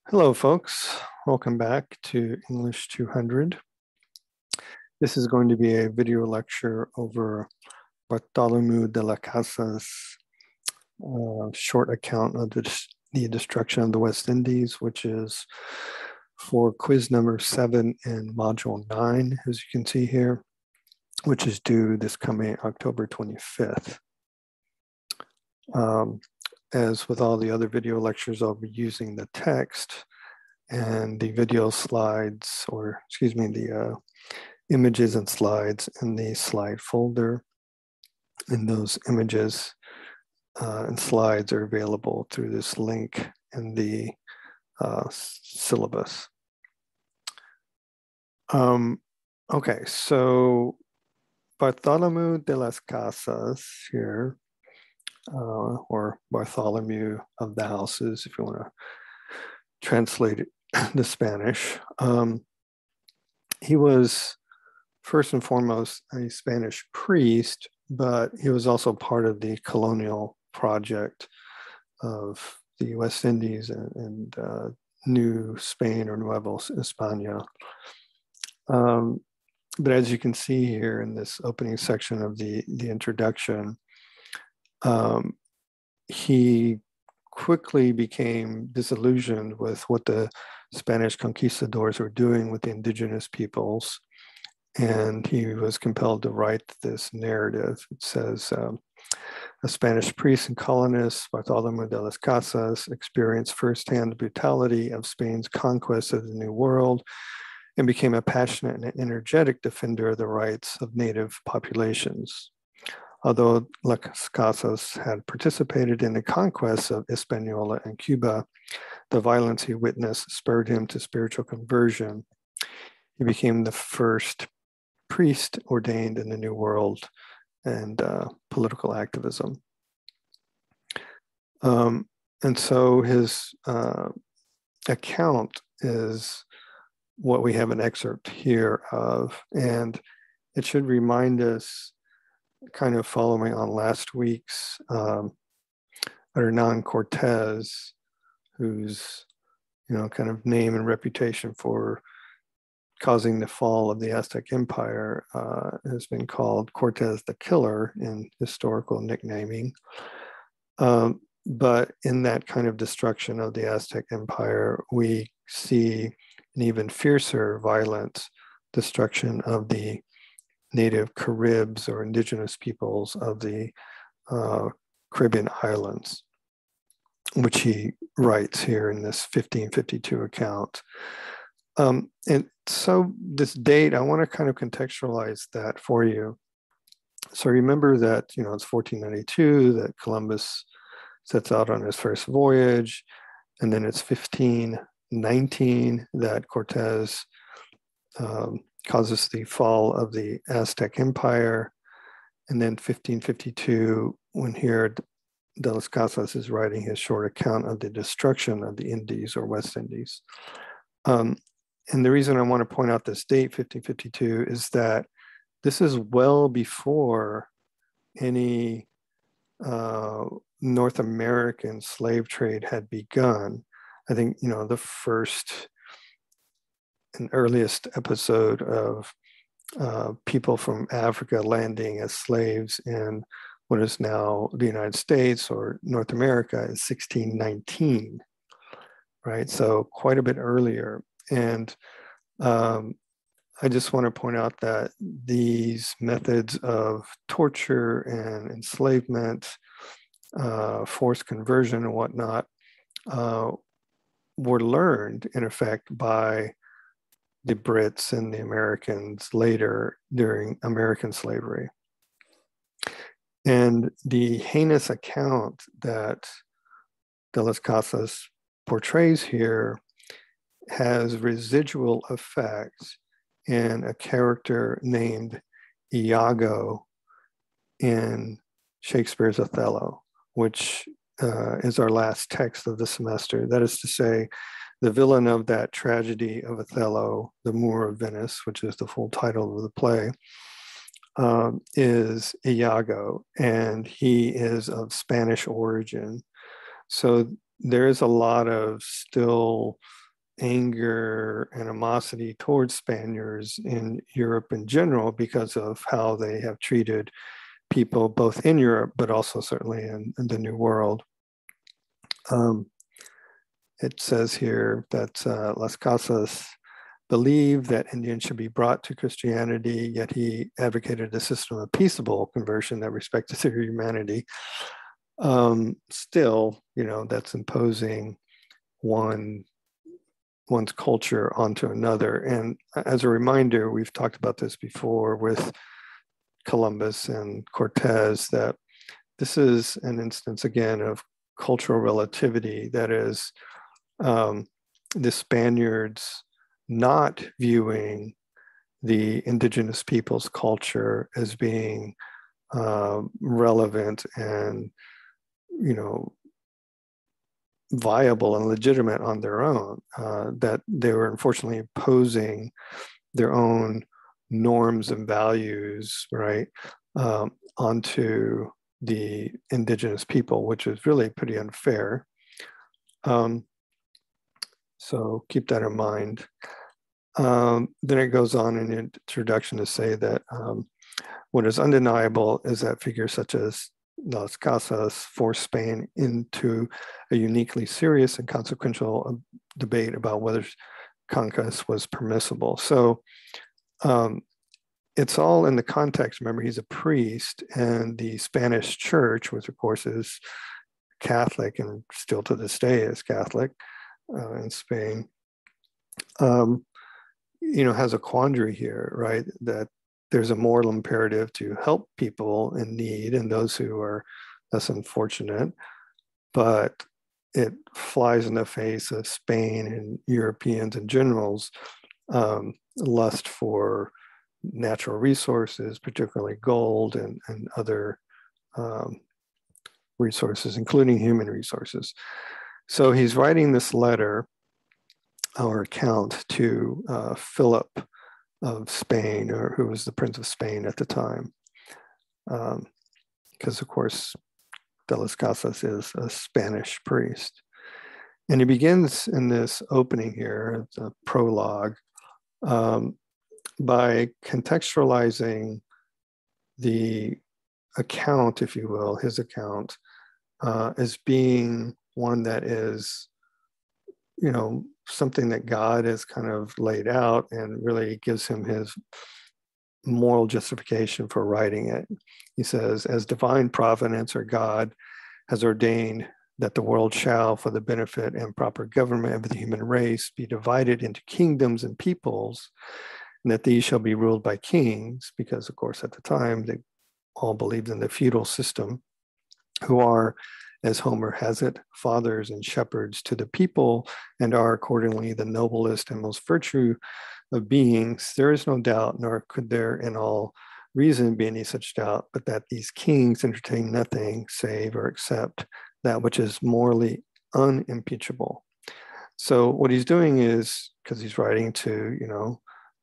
Hello, folks. Welcome back to English 200. This is going to be a video lecture over Bartolomé de las Casas' short account of the destruction of the West Indies, which is for quiz number 7 in module 9, as you can see here, which is due this coming October 25th. As with all the other video lectures, I'll be using the text and the video slides, or excuse me, the images and slides in the slide folder. And those images and slides are available through this link in the syllabus. Okay, so Bartolomé de las Casas here, or Bartholomew of the Houses, if you want to translate it to Spanish. He was first and foremost a Spanish priest, but he was also part of the colonial project of the West Indies and New Spain, or Nueva España. But as you can see here in this opening section of the introduction, he quickly became disillusioned with what the Spanish conquistadors were doing with the indigenous peoples, and he was compelled to write this narrative. It says, a Spanish priest and colonist, Bartolomé de las Casas, experienced firsthand the brutality of Spain's conquest of the New World and became a passionate and energetic defender of the rights of native populations. Although Las Casas had participated in the conquests of Hispaniola and Cuba, the violence he witnessed spurred him to spiritual conversion. He became the first priest ordained in the New World and political activism. And so his account is what we have an excerpt here of, and it should remind us, kind of following on last week's Hernan Cortez, whose kind of name and reputation for causing the fall of the Aztec Empire has been called Cortez the Killer in historical nicknaming. But in that kind of destruction of the Aztec Empire, we see an even fiercer, violent destruction of the native Caribs, or indigenous peoples of the Caribbean islands, which he writes here in this 1552 account. And so this date, I want to kind of contextualize that for you. So remember that, it's 1492 that Columbus sets out on his first voyage, and then it's 1519 that Cortez causes the fall of the Aztec Empire. And then 1552, when here de las Casas is writing his short account of the destruction of the Indies, or West Indies. And the reason I want to point out this date, 1552, is that this is well before any North American slave trade had begun. I think, the first and earliest episode of people from Africa landing as slaves in what is now the United States or North America is 1619, right? So quite a bit earlier. And I just want to point out that these methods of torture and enslavement, forced conversion and whatnot, were learned, in effect, by the Brits and the Americans later during American slavery. And the heinous account that de las Casas portrays here has residual effects in a character named Iago in Shakespeare's Othello, which is our last text of the semester. That is to say, the villain of that tragedy of Othello, the Moor of Venice, which is the full title of the play, is Iago, and he is of Spanish origin. So there is a lot of still anger, animosity towards Spaniards in Europe in general because of how they have treated people both in Europe, but also certainly in the New World. It says here that Las Casas believed that Indians should be brought to Christianity, yet he advocated a system of peaceable conversion that respected their humanity. Still, that's imposing one's culture onto another. And as a reminder, we've talked about this before with Columbus and Cortez, that this is an instance again of cultural relativity. That is, the Spaniards not viewing the indigenous people's culture as being relevant and viable and legitimate on their own, that they were unfortunately imposing their own norms and values, right, onto the indigenous people, which is really pretty unfair. So keep that in mind. Then it goes on in the introduction to say that what is undeniable is that figures such as Las Casas forced Spain into a uniquely serious and consequential debate about whether conquest was permissible. So it's all in the context. Remember, he's a priest, and the Spanish church, which of course is Catholic and still to this day is Catholic in Spain, has a quandary here, right? That there's a moral imperative to help people in need and those who are less unfortunate, but it flies in the face of Spain and Europeans in general's lust for natural resources, particularly gold and other resources, including human resources. So he's writing this letter or account to Philip of Spain, or who was the Prince of Spain at the time, because of course de las Casas is a Spanish priest. And he begins in this opening here, the prologue, by contextualizing the account, if you will, his account, as being one that is, something that God has kind of laid out and really gives him his moral justification for writing it. He says, as divine providence or God has ordained that the world shall, for the benefit and proper government of the human race, be divided into kingdoms and peoples, and that these shall be ruled by kings, because of course at the time they all believed in the feudal system, who are, as Homer has it, fathers and shepherds to the people, and are accordingly the noblest and most virtue of beings. There is no doubt, nor could there in all reason be any such doubt, but that these kings entertain nothing save or except that which is morally unimpeachable. So what he's doing is, because he's writing to,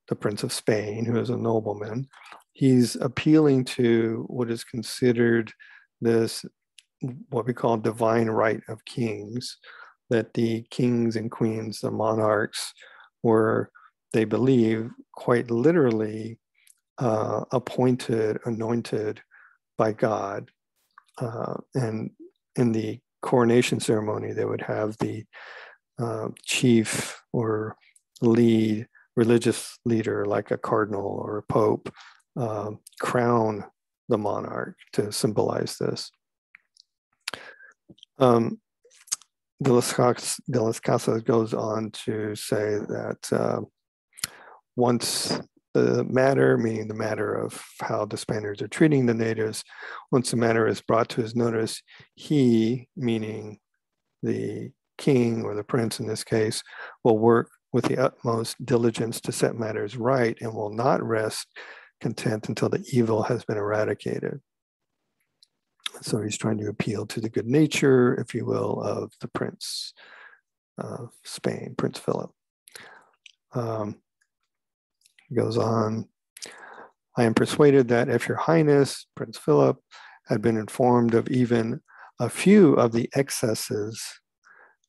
the Prince of Spain, who is a nobleman, he's appealing to what is considered this, what we call divine right of kings, that the kings and queens, the monarchs, were, they believe, quite literally appointed, anointed by God. And in the coronation ceremony, they would have the chief or lead religious leader, like a cardinal or a pope, crown the monarch to symbolize this. De las Casas goes on to say that once the matter, meaning the matter of how the Spaniards are treating the natives, once the matter is brought to his notice, he, meaning the king or the prince in this case, will work with the utmost diligence to set matters right and will not rest content until the evil has been eradicated. So he's trying to appeal to the good nature, if you will, of the Prince of Spain, Prince Philip. He goes on, I am persuaded that if your highness, Prince Philip, had been informed of even a few of the excesses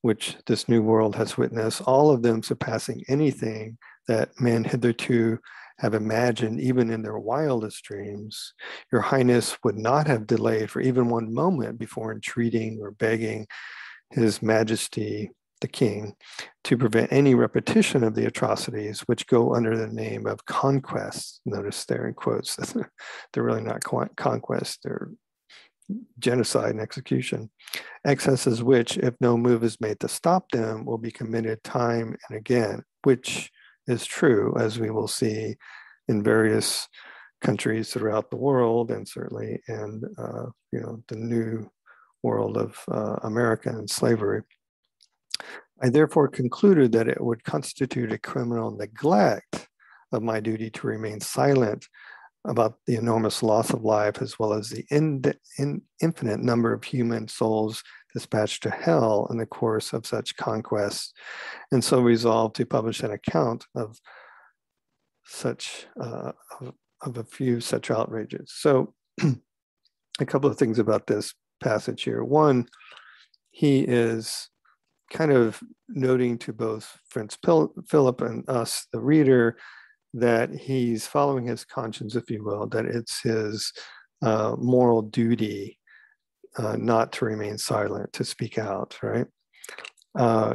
which this new world has witnessed, all of them surpassing anything that men hitherto have imagined, even in their wildest dreams, your highness would not have delayed for even one moment before entreating or begging his majesty, the king, to prevent any repetition of the atrocities which go under the name of conquests. Notice they're in quotes. They're really not conquest, they're genocide and execution. Excesses which, if no move is made to stop them, will be committed time and again, which is true, as we will see in various countries throughout the world, and certainly in the new world of American slavery. I therefore concluded that it would constitute a criminal neglect of my duty to remain silent about the enormous loss of life, as well as the infinite number of human souls dispatched to hell in the course of such conquests, and so resolved to publish an account of such of a few such outrages. So a couple of things about this passage here. One, he is kind of noting to both Prince Philip and us, the reader, that he's following his conscience, if you will, that it's his moral duty not to remain silent, to speak out, right?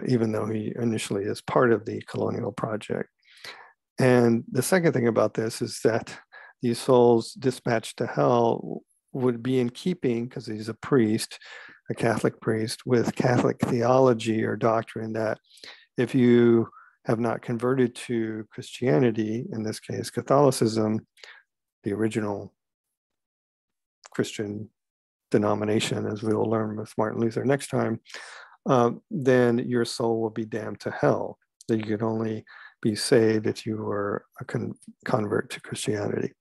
Even though he initially is part of the colonial project. And the second thing about this is that these souls dispatched to hell would be in keeping, because he's a priest, a Catholic priest, with Catholic theology or doctrine that if you have not converted to Christianity, in this case, Catholicism, the original Christian denomination, as we will learn with Martin Luther next time, then your soul will be damned to hell. That you could only be saved if you were a convert to Christianity.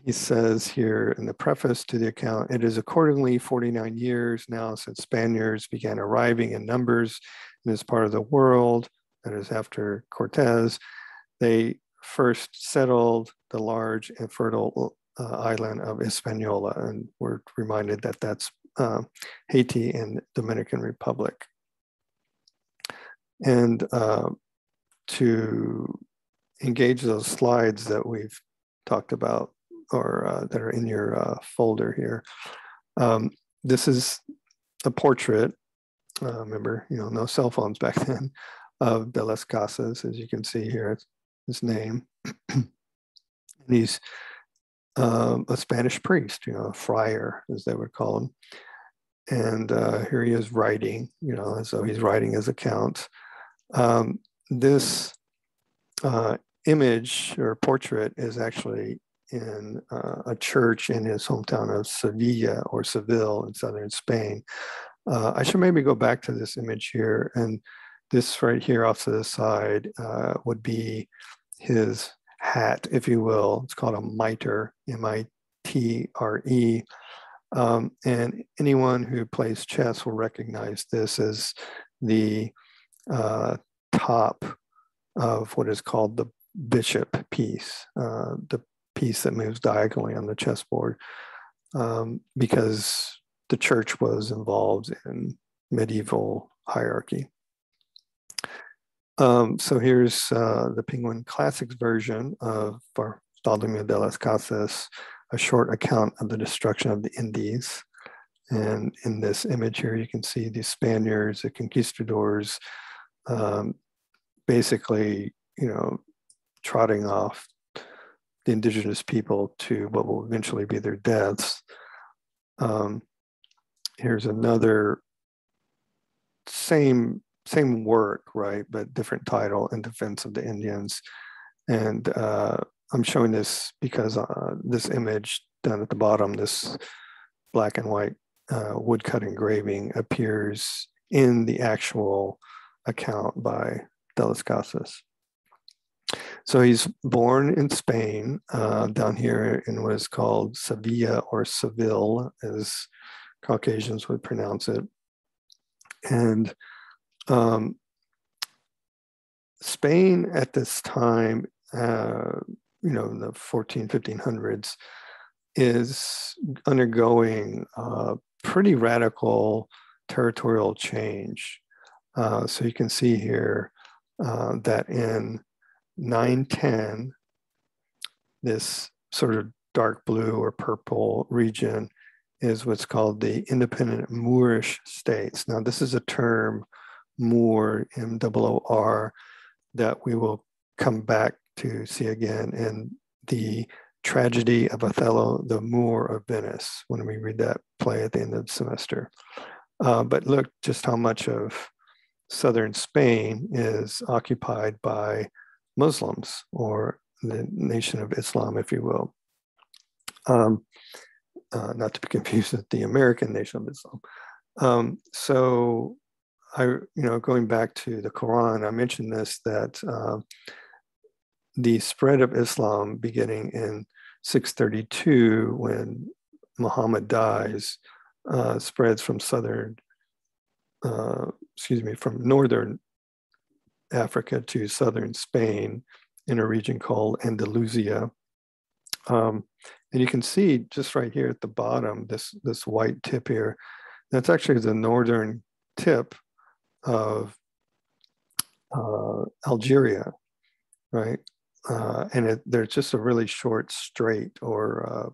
He says here in the preface to the account, it is accordingly 49 years now since Spaniards began arriving in numbers in this part of the world, that is after Cortez. They first settled the large and fertile island of Hispaniola, and we're reminded that that's Haiti and Dominican Republic. And to engage those slides that we've talked about, or that are in your folder here. This is a portrait, remember, no cell phones back then, of de las Casas, as you can see here, it's his name. And he's a Spanish priest, a friar, as they would call him. And here he is writing, as though he's writing his account. This image or portrait is actually in a church in his hometown of Sevilla or Seville in southern Spain. I should maybe go back to this image here, and this right here off to the side would be his hat, if you will. It's called a mitre, M-I-T-R-E. And anyone who plays chess will recognize this as the top of what is called the bishop piece, the piece that moves diagonally on the chessboard, because the church was involved in medieval hierarchy. So here's the Penguin Classics version of Bartolomé de las Casas, a short account of the destruction of the Indies. And in this image here, you can see the Spaniards, the conquistadors, basically, trotting off the indigenous people to what will eventually be their deaths. Here's another same work, right, but different title, In Defense of the Indians. And I'm showing this because this image down at the bottom, this black and white woodcut engraving, appears in the actual account by de las Casas. So he's born in Spain, down here in what is called Sevilla or Seville, as Caucasians would pronounce it. And Spain at this time, in the 1500s, is undergoing pretty radical territorial change. So you can see here that in 910, this sort of dark blue or purple region is what's called the independent Moorish States. Now, this is a term, Moor, M-O-O-R, that we will come back to see again in the Tragedy of Othello, the Moor of Venice, when we read that play at the end of the semester. But look just how much of southern Spain is occupied by Muslims, or the Nation of Islam, if you will. Not to be confused with the American Nation of Islam. So going back to the Quran, I mentioned this, that the spread of Islam beginning in 632, when Muhammad dies, spreads from from northern Africa to southern Spain in a region called Andalusia. And you can see just right here at the bottom, this white tip here, that's actually the northern tip of Algeria, right? And there's just a really short strait, or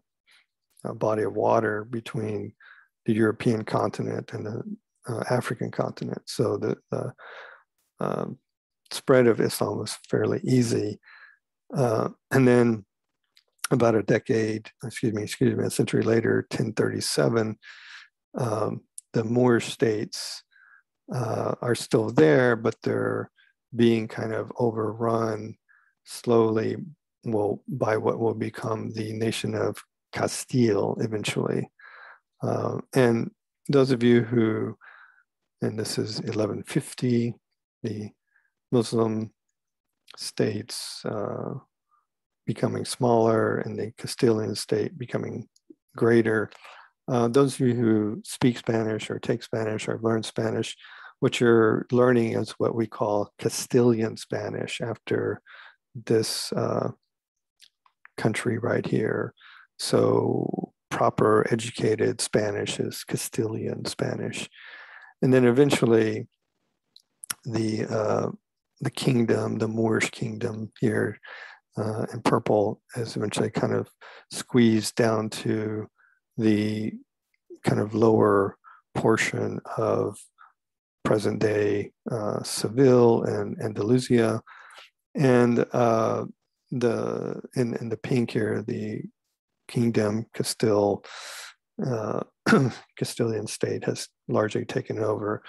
a body of water between the European continent and the African continent. So the spread of Islam was fairly easy. And then about a century later, 1037, the Moorish States are still there, but they're being kind of overrun slowly by what will become the nation of Castile eventually. And those of you who, and this is 1150, the Muslim states becoming smaller and the Castilian state becoming greater. Those of you who speak Spanish or take Spanish or learn Spanish, what you're learning is what we call Castilian Spanish after this country right here. So proper educated Spanish is Castilian Spanish. And then eventually the kingdom, the Moorish kingdom here in purple, is eventually kind of squeezed down to the kind of lower portion of present day Seville and Andalusia. And in the pink here, the kingdom Castilian state has largely taken over.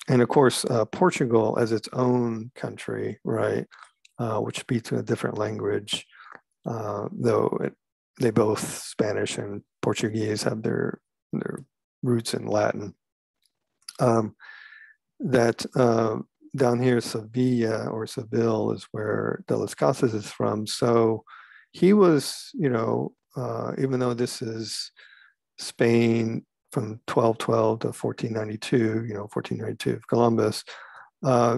And of course, Portugal as its own country, right, which speaks a different language, though they both, Spanish and Portuguese, have their roots in Latin. Down here, Sevilla or Seville is where De las Casas is from. So he was, even though this is Spain from 1212 to 1492, 1492 of Columbus,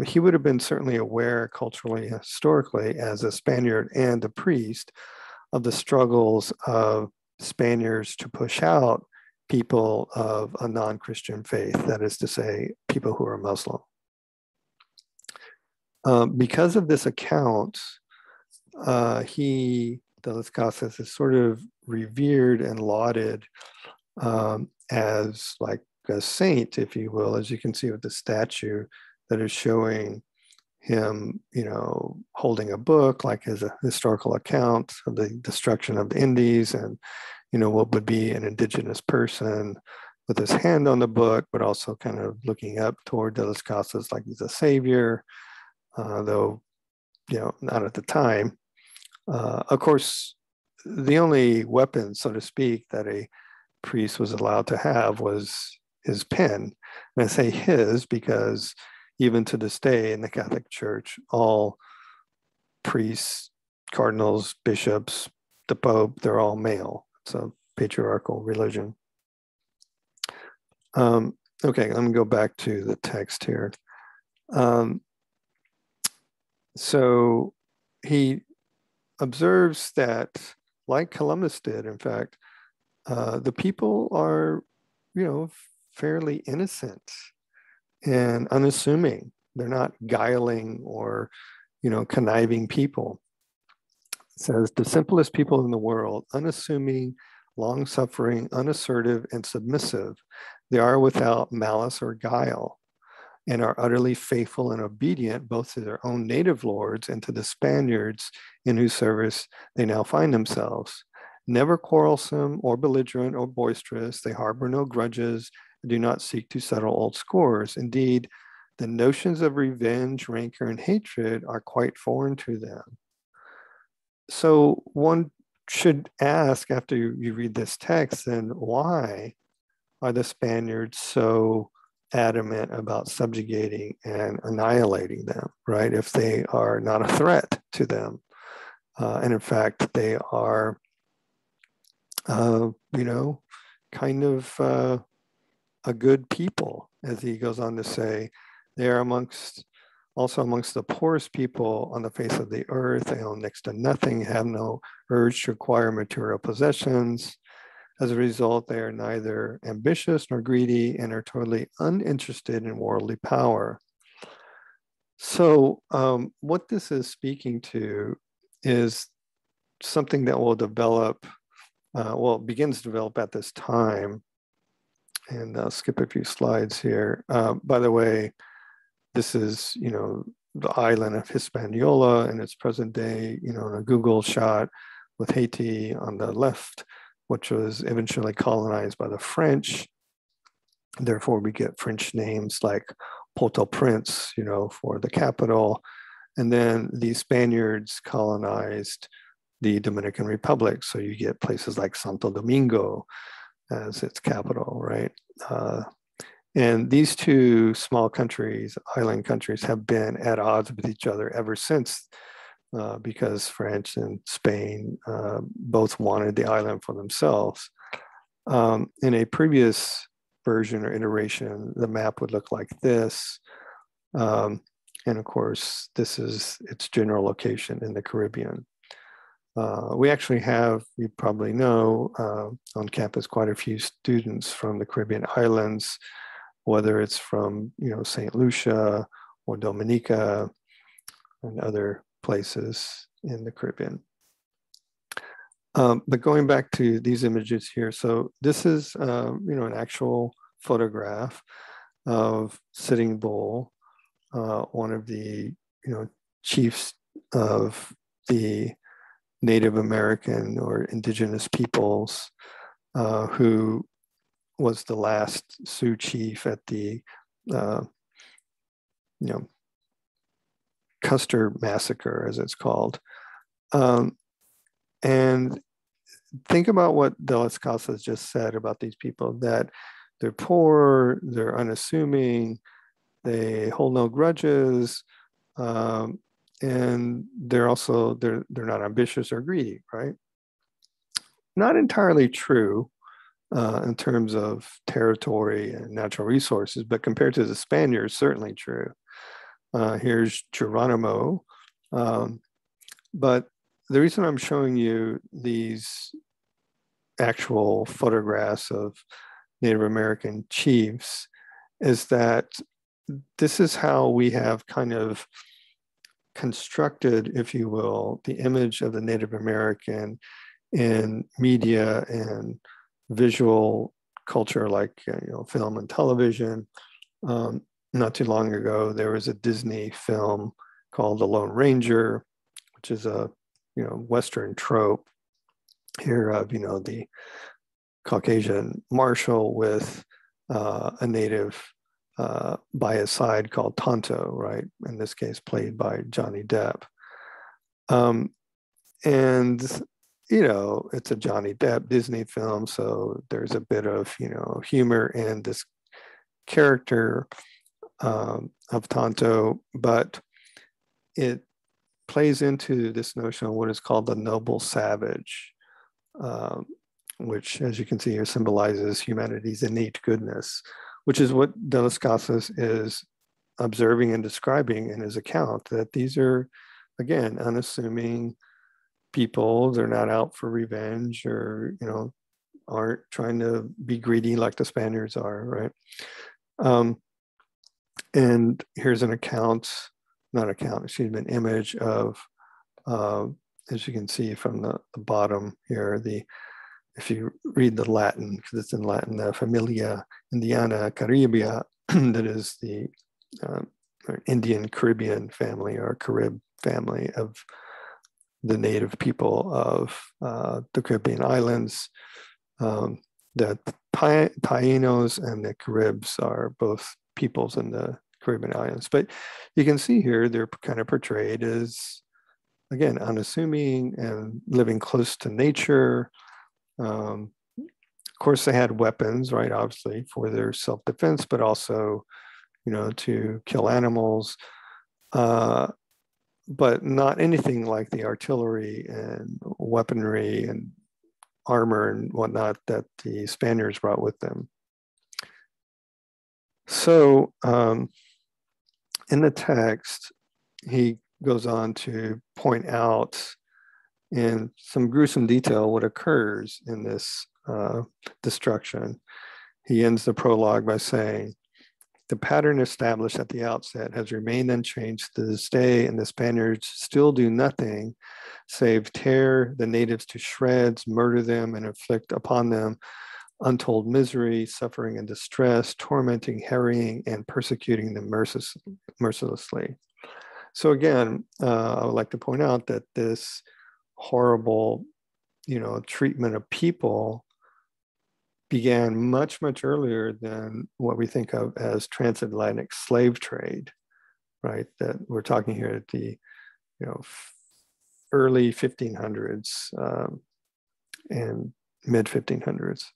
he would have been certainly aware culturally, historically, as a Spaniard and a priest, of the struggles of Spaniards to push out people of a non-Christian faith, that is to say, people who are Muslim. Because of this account, De las Casas is sort of revered and lauded as like a saint, if you will, as you can see with the statue that is showing him, holding a book, like as a historical account of the destruction of the Indies, and, what would be an indigenous person with his hand on the book, but also kind of looking up toward De las Casas like he's a savior, though, not at the time. Of course, the only weapon, so to speak, that a priest was allowed to have was his pen. And I say his because even to this day in the Catholic Church, all priests, cardinals, bishops, the Pope, they're all male. It's a patriarchal religion. Okay, let me go back to the text here. So he observes that, like Columbus did, in fact, the people are fairly innocent and unassuming. They're not guiling or, conniving people. It says the simplest people in the world, unassuming, long-suffering, unassertive, and submissive. They are without malice or guile, and are utterly faithful and obedient both to their own native lords and to the Spaniards in whose service they now find themselves. Never quarrelsome or belligerent or boisterous, they harbor no grudges and do not seek to settle old scores. Indeed, the notions of revenge, rancor, and hatred are quite foreign to them. So one should ask after you read this text, then why are the Spaniards so adamant about subjugating and annihilating them, right? If they are not a threat to them. And in fact, they are, kind of a good people, as he goes on to say. They are also amongst the poorest people on the face of the earth. They own next to nothing, have no urge to acquire material possessions. As a result, they are neither ambitious nor greedy and are totally uninterested in worldly power. So what this is speaking to is something that will develop, begins to develop at this time. And I'll skip a few slides here. By the way, this is, the island of Hispaniola in its present day, in a Google shot with Haiti on the left, which was eventually colonized by the French. Therefore, we get French names like Port-au-Prince, for the capital. And then the Spaniards colonized the Dominican Republic. So you get places like Santo Domingo as its capital, right? And these two small countries, island countries, have been at odds with each other ever since, because France and Spain both wanted the island for themselves. In a previous version or iteration, the map would look like this. And of course, this is its general location in the Caribbean. We actually have, you probably know, on campus quite a few students from the Caribbean islands, whether it's from, St. Lucia or Dominica and other places in the Caribbean. But going back to these images here, so this is, an actual photograph of Sitting Bull, one of the, chiefs of the Native American or indigenous peoples, who was the last Sioux chief at the, Custer Massacre, as it's called. And think about what De las Casas just said about these people, that they're poor, they're unassuming, they hold no grudges, and they're not ambitious or greedy, right? Not entirely true in terms of territory and natural resources, but compared to the Spaniards, certainly true. Here's Geronimo. But the reason I'm showing you these actual photographs of Native American chiefs is that this is how we have kind of constructed, if you will, the image of the Native American in media and visual culture, like film and television. Not too long ago, there was a Disney film called The Lone Ranger, which is a Western trope here of the Caucasian marshal with a native by his side called Tonto, right? In this case, played by Johnny Depp. And it's a Johnny Depp Disney film, so there's a bit of humor in this character of Tonto, but it plays into this notion of what is called the noble savage, which, as you can see here, symbolizes humanity's innate goodness, which is what De las Casas is observing and describing in his account, that these are, again, unassuming people. They're not out for revenge or, aren't trying to be greedy like the Spaniards are, right? And here's an image of, as you can see from the bottom here, if you read the Latin, because it's in Latin, the Familia Indiana Caribia, that is the Indian Caribbean family or Carib family of the native people of the Caribbean islands. The Tainos and the Caribs are both peoples in the Caribbean islands. But you can see here, they're kind of portrayed as, again, unassuming and living close to nature. Of course, they had weapons, right, obviously, for their self-defense, but also, to kill animals. But not anything like the artillery and weaponry and armor and whatnot that the Spaniards brought with them. So in the text, he goes on to point out in some gruesome detail what occurs in this destruction. He ends the prologue by saying, "The pattern established at the outset has remained unchanged to this day, and the Spaniards still do nothing save tear the natives to shreds, murder them, and inflict upon them untold misery, suffering, and distress, tormenting, harrying, and persecuting them mercilessly." So again, I would like to point out that this horrible, treatment of people began much, much earlier than what we think of as transatlantic slave trade, right? That we're talking here at the, early 1500s and mid 1500s.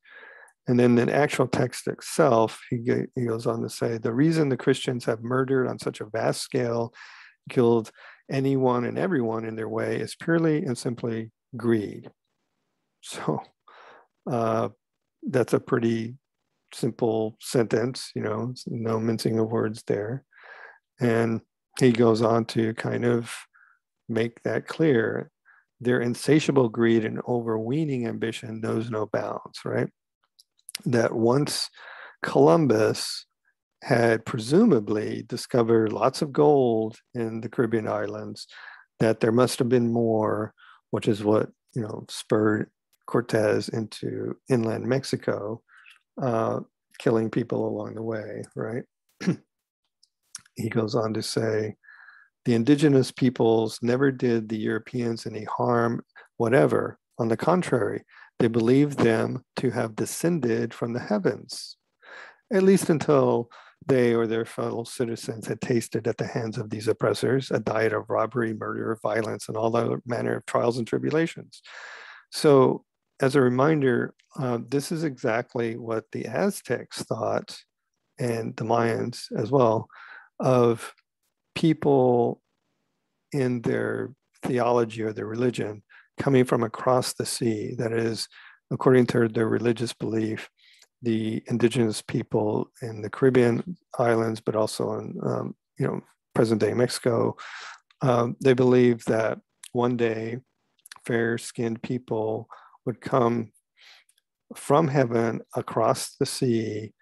And then the actual text itself, he goes on to say, "The reason the Christians have murdered on such a vast scale, killed anyone and everyone in their way, is purely and simply greed." So that's a pretty simple sentence, no mincing of words there. And he goes on to kind of make that clear. Their insatiable greed and overweening ambition knows no bounds, right? That once Columbus had presumably discovered lots of gold in the Caribbean islands, that there must have been more, which is what, spurred Cortez into inland Mexico, killing people along the way, right? He goes on to say, "The indigenous peoples never did the Europeans any harm whatever. On the contrary, they believed them to have descended from the heavens, at least until they or their fellow citizens had tasted at the hands of these oppressors a diet of robbery, murder, violence, and all other manner of trials and tribulations." So as a reminder, this is exactly what the Aztecs thought, and the Mayans as well, of people in their theology or their religion coming from across the sea. That is, according to their religious belief, the indigenous people in the Caribbean islands, but also in present-day Mexico, they believe that one day fair-skinned people would come from heaven across the sea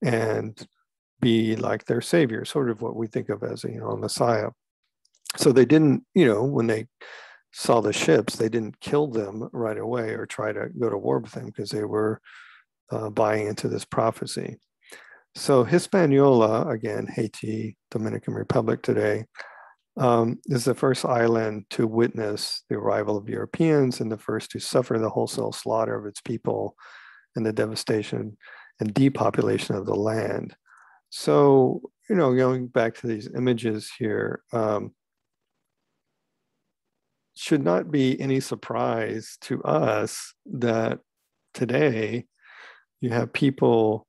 and be like their savior, sort of what we think of as a Messiah. So they didn't, when they saw the ships, they didn't kill them right away or try to go to war with them, because they were buying into this prophecy. So Hispaniola, again, Haiti, Dominican Republic today, is the first island to witness the arrival of Europeans and the first to suffer the wholesale slaughter of its people and the devastation and depopulation of the land. So, going back to these images here, should not be any surprise to us that today you have people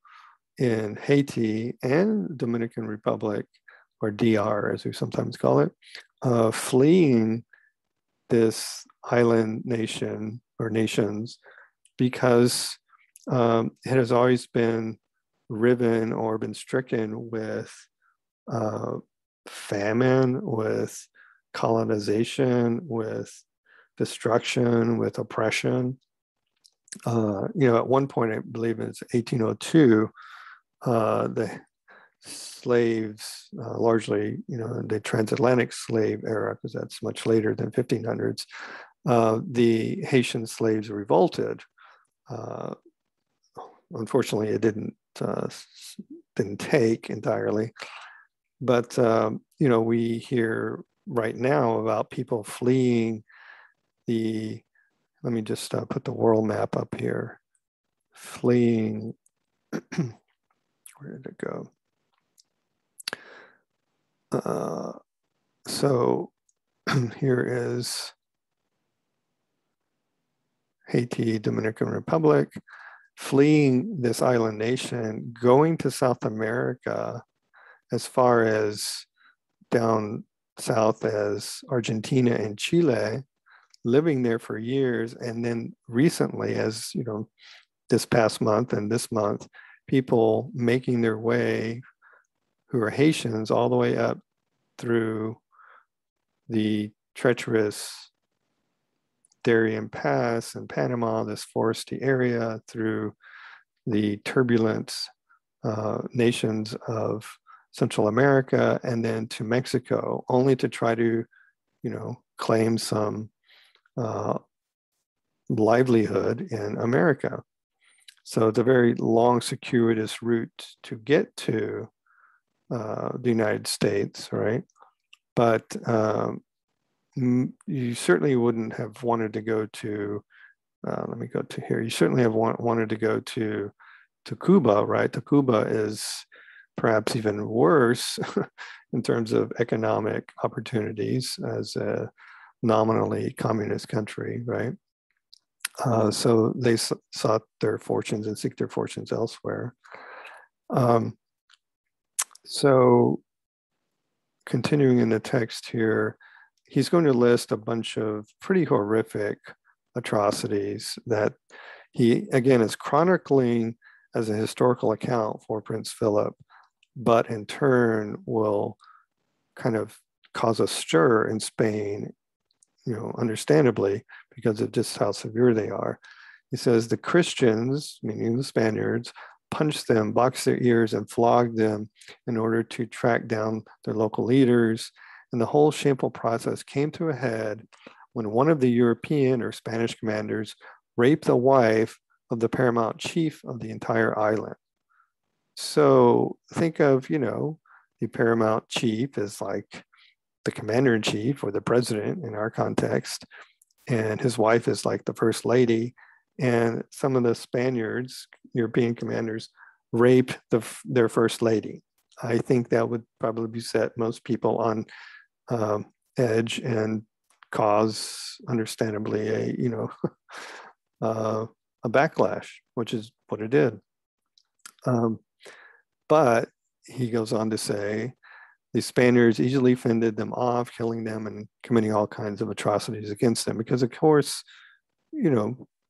in Haiti and Dominican Republic, or DR as we sometimes call it, fleeing this island nation or nations because it has always been riven or been stricken with famine, with colonization, with destruction, with oppression. At one point, I believe it's 1802, the slaves, largely, the transatlantic slave era, because that's much later than 1500s, the Haitian slaves revolted. Unfortunately, it didn't take entirely, but we hear right now about people fleeing the. Let me just put the world map up here. Fleeing. Where did it go? So here is Haiti, Dominican Republic, fleeing this island nation, going to South America as far as down south as Argentina and Chile, living there for years. And then recently, as this past month and this month, people making their way who are Haitians all the way up through the treacherous Darien Pass in Panama, this foresty area, through the turbulent nations of Central America, and then to Mexico, only to try to, claim some livelihood in America. So it's a very long, circuitous route to get to the United States, right? But you certainly wouldn't have wanted to go to, let me go to here. You certainly have wanted to go to Cuba, right? To Cuba is perhaps even worse in terms of economic opportunities as a nominally communist country, right? So they sought their fortunes and seek their fortunes elsewhere. So continuing in the text here, he's going to list a bunch of pretty horrific atrocities that he, again, is chronicling as a historical account for Prince Philip, but in turn will kind of cause a stir in Spain, understandably, because of just how severe they are. He says the Christians, meaning the Spaniards, punched them, boxed their ears, and flogged them in order to track down their local leaders. And the whole shameful process came to a head when one of the European or Spanish commanders raped the wife of the paramount chief of the entire island. So think of, the paramount chief as like the commander-in-chief or the president in our context, and his wife is like the first lady. And some of the Spaniards, European commanders, rape their first lady. I think that would probably set most people on edge and cause, understandably, a backlash, which is what it did. But he goes on to say, the Spaniards easily fended them off, killing them and committing all kinds of atrocities against them. Because, of course,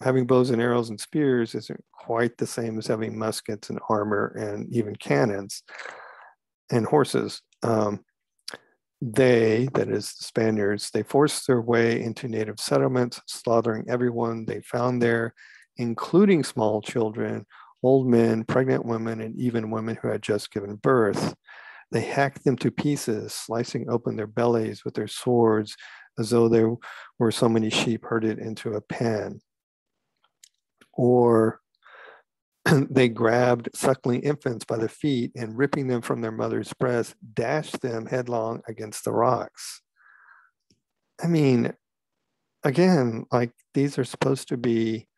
having bows and arrows and spears isn't quite the same as having muskets and armor and even cannons and horses. They, that is the Spaniards, they forced their way into native settlements, slaughtering everyone they found there, including small children, old men, pregnant women, and even women who had just given birth. They hacked them to pieces, slicing open their bellies with their swords as though there were so many sheep herded into a pen. Or they grabbed suckling infants by the feet and ripping them from their mother's breast, dashed them headlong against the rocks. I mean, again, like these are supposed to be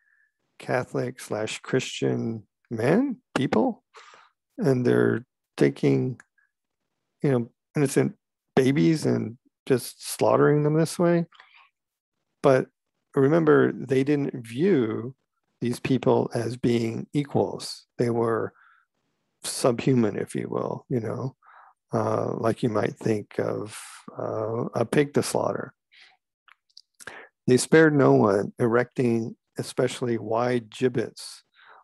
Catholic/Christian men, people, and they're taking, innocent babies and just slaughtering them this way. But remember, they didn't view these people as being equals. They were subhuman, if you will, like you might think of a pig to slaughter. They spared no one, erecting especially wide gibbets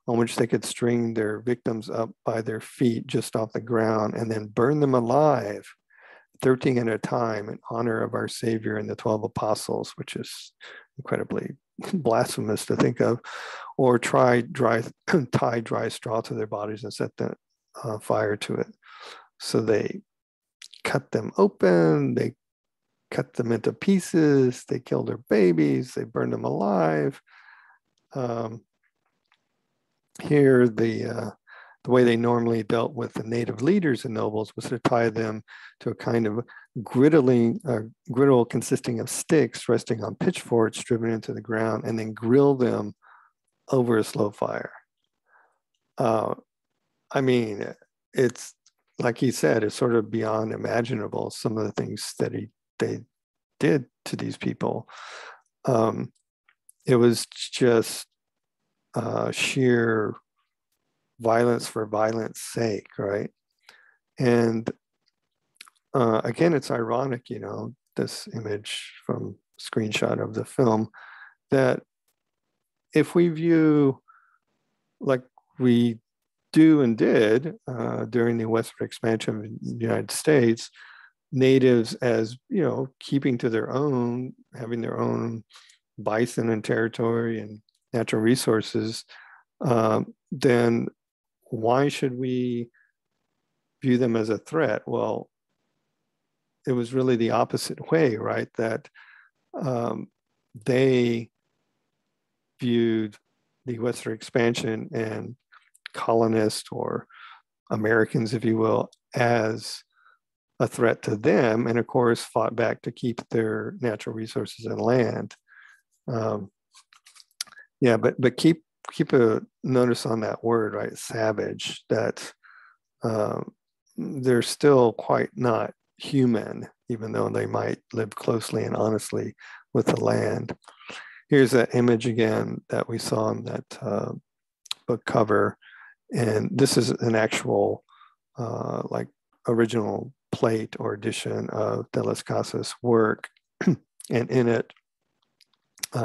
on which they could string their victims up by their feet just off the ground and then burn them alive, 13 at a time, in honor of our Savior and the 12 apostles, which is incredibly blasphemous to think of, or tie dry straw to their bodies and set the fire to it. So they cut them open, they cut them into pieces, they killed their babies, they burned them alive. Here, the way they normally dealt with the native leaders and nobles was to tie them to a kind of griddle consisting of sticks resting on pitchforks driven into the ground, and then grill them over a slow fire. I mean, it's like he said, it's sort of beyond imaginable, some of the things that they did to these people. It was just sheer violence for violence sake, right? And again, it's ironic, you know, this image from screenshot of the film, that if we view, like we do and did during the westward expansion of the United States, natives as, you know, keeping to their own, having their own bison and territory and natural resources, then why should we view them as a threat? Well, it was really the opposite way, right? That they viewed the western expansion and colonists, or Americans, if you will, as a threat to them, and of course fought back to keep their natural resources and land. Yeah, but keep a notice on that word, right? Savage. That they're still quite not human, even though they might live closely and honestly with the land. Here's that image again that we saw in that book cover, and this is an actual like original plate or edition of De las Casas' work, and in it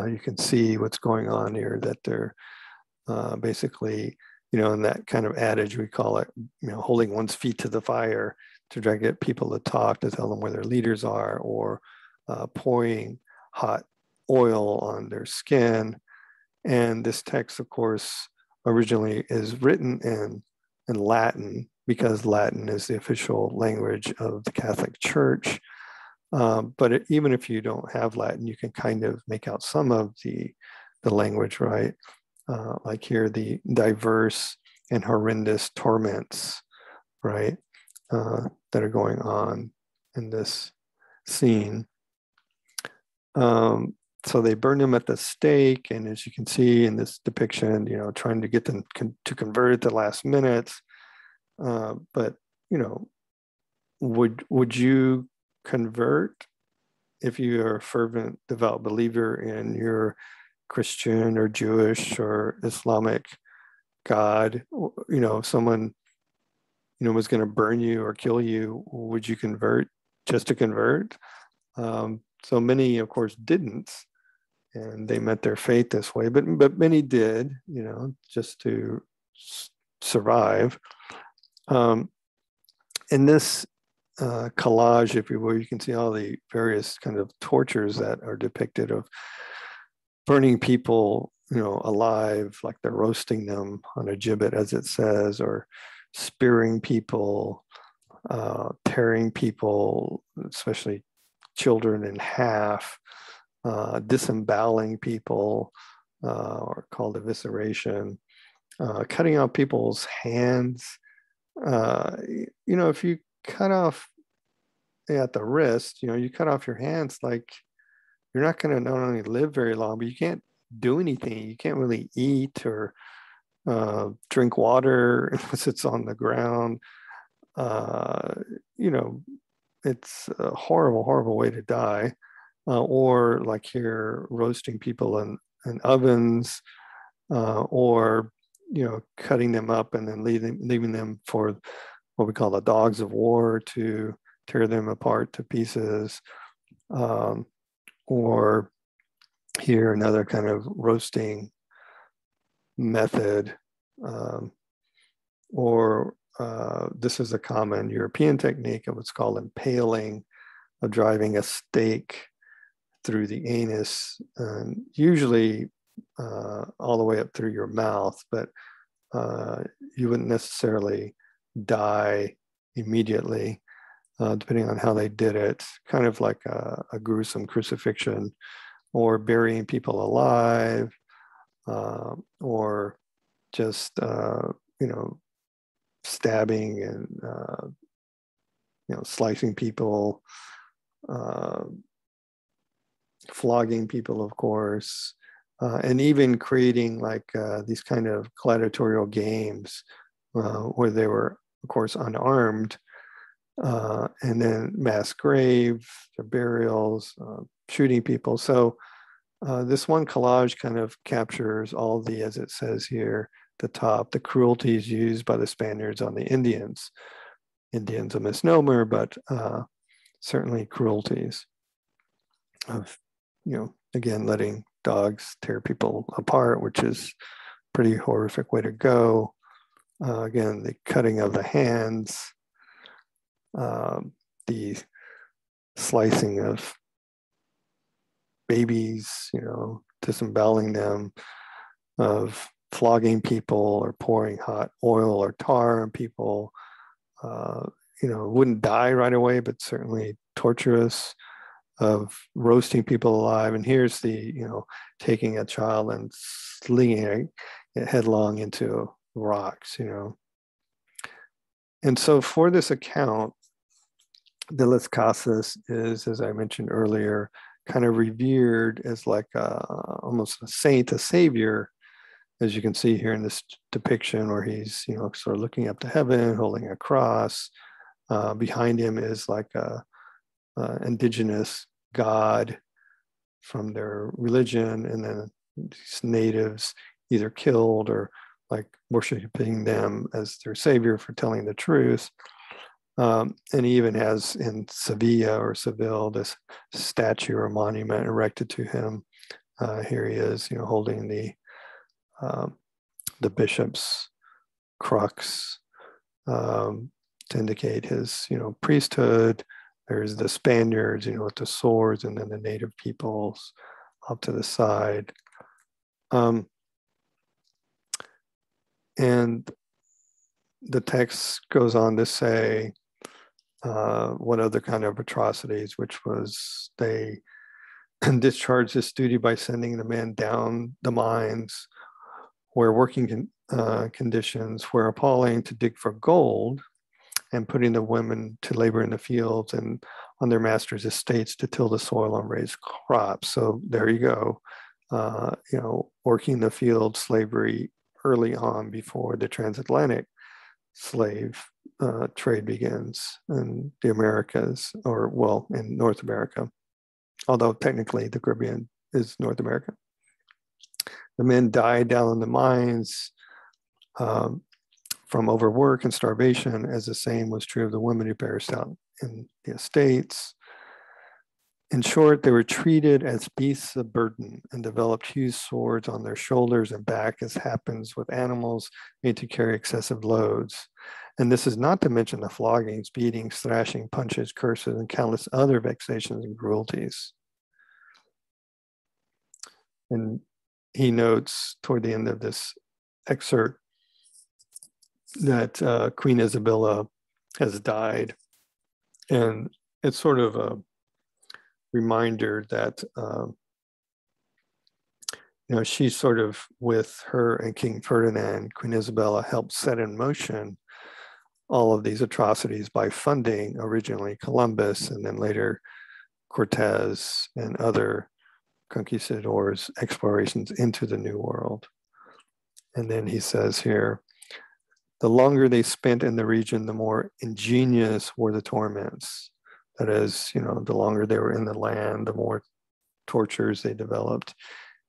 you can see what's going on here, that they're basically, you know, in that kind of adage, we call it, you know, holding one's feet to the fire to try to get people to talk, to tell them where their leaders are, or pouring hot oil on their skin. And this text, of course, originally is written in Latin, because Latin is the official language of the Catholic Church. But even if you don't have Latin, you can kind of make out some of the language, right? Like here, the diverse and horrendous torments, right, that are going on in this scene. So they burned them at the stake, and as you can see in this depiction, you know, trying to get them to convert at the last minute. But, you know, would you convert if you are a fervent, devout believer in your Christian or Jewish or Islamic God? You know, if someone, you know, was going to burn you or kill you, would you convert just to convert? So many, of course, didn't, and they met their fate this way. But many did, you know, just to survive. In this collage, if you will, you can see all the various kind of tortures that are depicted of burning people, you know, alive, like they're roasting them on a gibbet, as it says, or spearing people, tearing people, especially children, in half, disemboweling people, or called evisceration, cutting off people's hands. You know, if you cut off at the wrist, you know, you cut off your hands, like you're not going to not only live very long, but you can't do anything. You can't really eat or drink water unless it's on the ground. You know, it's a horrible, horrible way to die. Or like here, roasting people in ovens, or, you know, cutting them up and then leaving them for what we call the dogs of war to tear them apart to pieces. Or here, another kind of roasting method. Or this is a common European technique of what's called impaling, of driving a stake through the anus, usually all the way up through your mouth, but you wouldn't necessarily die immediately, depending on how they did it, kind of like a gruesome crucifixion, or burying people alive, or just, stabbing and, slicing people, flogging people, of course, and even creating like these kind of gladiatorial games where they were, of course, unarmed, and then mass grave, burials, shooting people. So this one collage kind of captures all the, as it says here, the top, the cruelties used by the Spaniards on the Indians. Indians a misnomer, but certainly cruelties of, again, letting dogs tear people apart, which is a pretty horrific way to go. Again, the cutting of the hands, the slicing of babies, disemboweling them, of flogging people or pouring hot oil or tar on people, wouldn't die right away, but certainly torturous, of roasting people alive. And here's the, taking a child and slinging it headlong into rocks, And so for this account, de las Casas is, as I mentioned earlier, kind of revered as like almost a saint, a savior, as you can see here in this depiction, where he's, sort of looking up to heaven, holding a cross. Behind him is like a indigenous god from their religion, and then these natives either killed or like worshiping them as their savior for telling the truth. And he even has in Sevilla or Seville this statue or monument erected to him. Here he is, holding the bishop's crux to indicate his, priesthood. There's the Spaniards, with the swords, and then the native peoples off to the side. And the text goes on to say what other kind of atrocities, which was they discharged this duty by sending the men down the mines where working conditions were appalling, to dig for gold, and putting the women to labor in the fields and on their masters' estates to till the soil and raise crops. So there you go, working the field, slavery early on before the transatlantic slave trade begins in the Americas, or well, in North America, although technically the Caribbean is North America. The men died down in the mines from overwork and starvation, as the same was true of the women who perished out in the estates. In short, they were treated as beasts of burden and developed huge swords on their shoulders and back, as happens with animals made to carry excessive loads. And this is not to mention the floggings, beatings, thrashing, punches, curses, and countless other vexations and cruelties. And he notes toward the end of this excerpt that Queen Isabella has died. And it's sort of a reminder that, she's sort of, with her and King Ferdinand, Queen Isabella helped set in motion all of these atrocities by funding originally Columbus and then later Cortez and other conquistadors' explorations into the New World. And then he says here, the longer they spent in the region, the more ingenious were the torments. That is, the longer they were in the land, the more tortures they developed,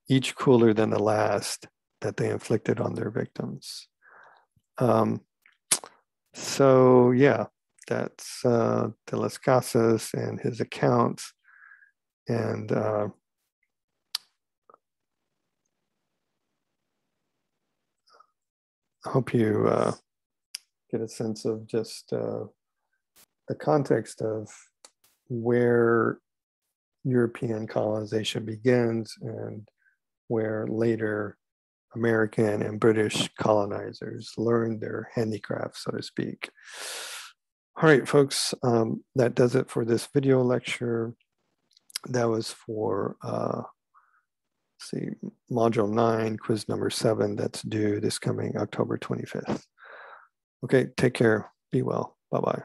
each crueler than the last that they inflicted on their victims. So yeah, that's de las Casas and his accounts. And I hope you get a sense of just the context of where European colonization begins and where later American and British colonizers learned their handicraft, so to speak. All right, folks, that does it for this video lecture. That was for, see, module 9, quiz number 7, that's due this coming October 25th. Okay, take care, be well, bye-bye.